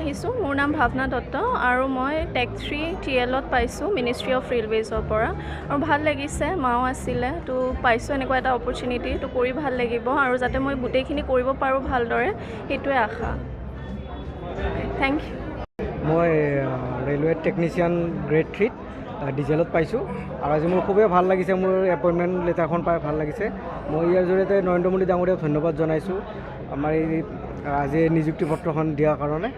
আহিছোঁ। মোৰ নাম ভাৱনা দত্ত আৰু মই টেক 3 TL-ত পাইছোঁ মিনিষ্ট্ৰি অফ ৰেলৱেজৰ পৰা। আৰু ভাল লাগিছে, মাও আছিলে, তো পাইছোঁ এনেকুৱা এটা অপৰচুনিটি, তো কৰি ভাল লাগিব আৰু যাতে মই গোটেইখিনি কৰিব পাৰোঁ ভালদৰে, সেইটোৱে আশা। Thank you. মই ৰেলৱে টেকনিচিয়ান গ্ৰেড 3 ডিজেলত পাইছোঁ আৰু আজি মোৰ খুবেই ভাল লাগিছে। মোৰ এপইণ্টমেণ্ট লেটাৰখন পাই ভাল লাগিছে। মই ইয়াৰ জৰিয়তে নৰেন্দ্ৰ মোদী ডাঙৰীয়াক ধন্যবাদ জনাইছোঁ আমাৰ এই আজি নিযুক্তি পত্ৰখন দিয়াৰ কাৰণে।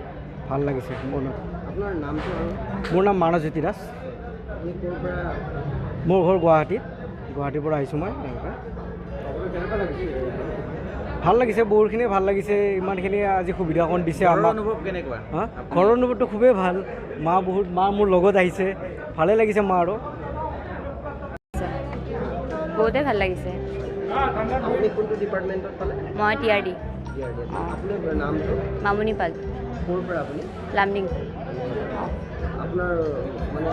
ভাল লাগিছে মোৰ নাম। আপোনাৰ নামটো আৰু? মোৰ নাম মানসজ্যোতি দাস। আপুনি ক'ৰ পৰা? মোৰ ঘৰ গুৱাহাটীৰ পৰা আহিছোঁ মই। কেনেকুৱা লাগিছে? ভাল লাগিছে, বহুতখিনি ভাল লাগিছে। ইমানখিনি আজি সুবিধাকণ দিছে আমাক। অনুভৱ কেনেকুৱা? ঘৰৰ অনুভৱটো খুবেই ভাল। মা মোৰ লগত আহিছে, ভালে লাগিছে মা আৰু। বহুতে ভাল লাগিছে। আপুনি কোনটো ডিপাৰ্টমেণ্টত পালে? মই TRD। আপোনাৰ নামটো? মামুনি পাল। ক'ৰ পৰা আপুনি? লামডিং। আপোনাৰ মানে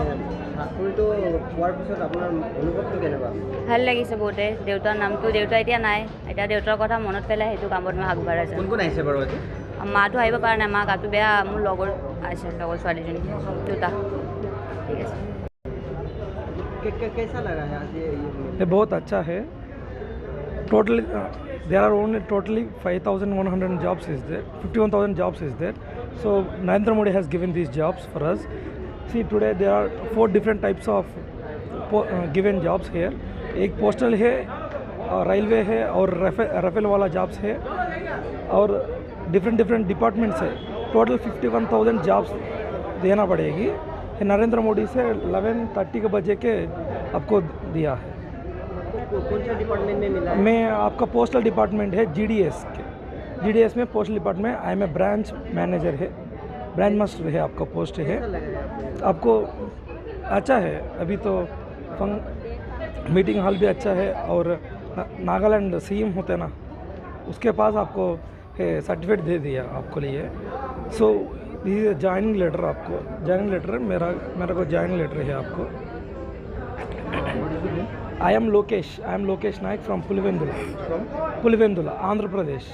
চাকৰিটো পোৱাৰ পিছত আপোনাৰ অনুভৱটো কেনেকুৱা? ভাল লাগিছে বহুতে। দেউতাৰ নামটো, দেউতা এতিয়া নাই, এতিয়া দেউতাৰ কথা মনত পেলাই সেইটো কামত মই আগবঢ়াইছোঁ। কোন কোন আহিছে বাৰু আজি? মাটো আহিব পৰা নাই, মা গাটো বেয়া, মোৰ লগৰ আছে, লগৰ ছোৱালীজনী দুটা। ঠিক আছে। कैसा लगा है आज ये बहुत अच्छा है। Totally there are only totally 5,100 jobs is there, 51,000 jobs is there. So Narendra Modi has given these jobs for us. See, today there are 4 different types of given jobs here. एक पोस्टल है, railway है और Rafale वाला jobs है और different departments है। Total 51,000 jobs देना पड़ेगी। नरेंद्र मोदी से 11:30 के बजे के आपको दिया है। कौन सा डिपार्टमेंट में मिला? मैं आपका पोस्टल डिपार्टमेंट है GDS के। GDS में postal department I am a branch manager है, ब्रांच मास्टर है आपका पोस्ट है। आपको अच्छा है। अभी तो मीटिंग हॉल भी अच्छा है और नागालैंड CM होते ना, उसके पास आपको सर्टिफिकेट दे दिया आपको लिए। सो ये ज्वाइनिंग लेटर, आपको ज्वाइनिंग लेटर मेरा को ज्वाइनिंग लेटर है आपको। I am Lokesh Nayak from Pulivendula, Andhra Pradesh.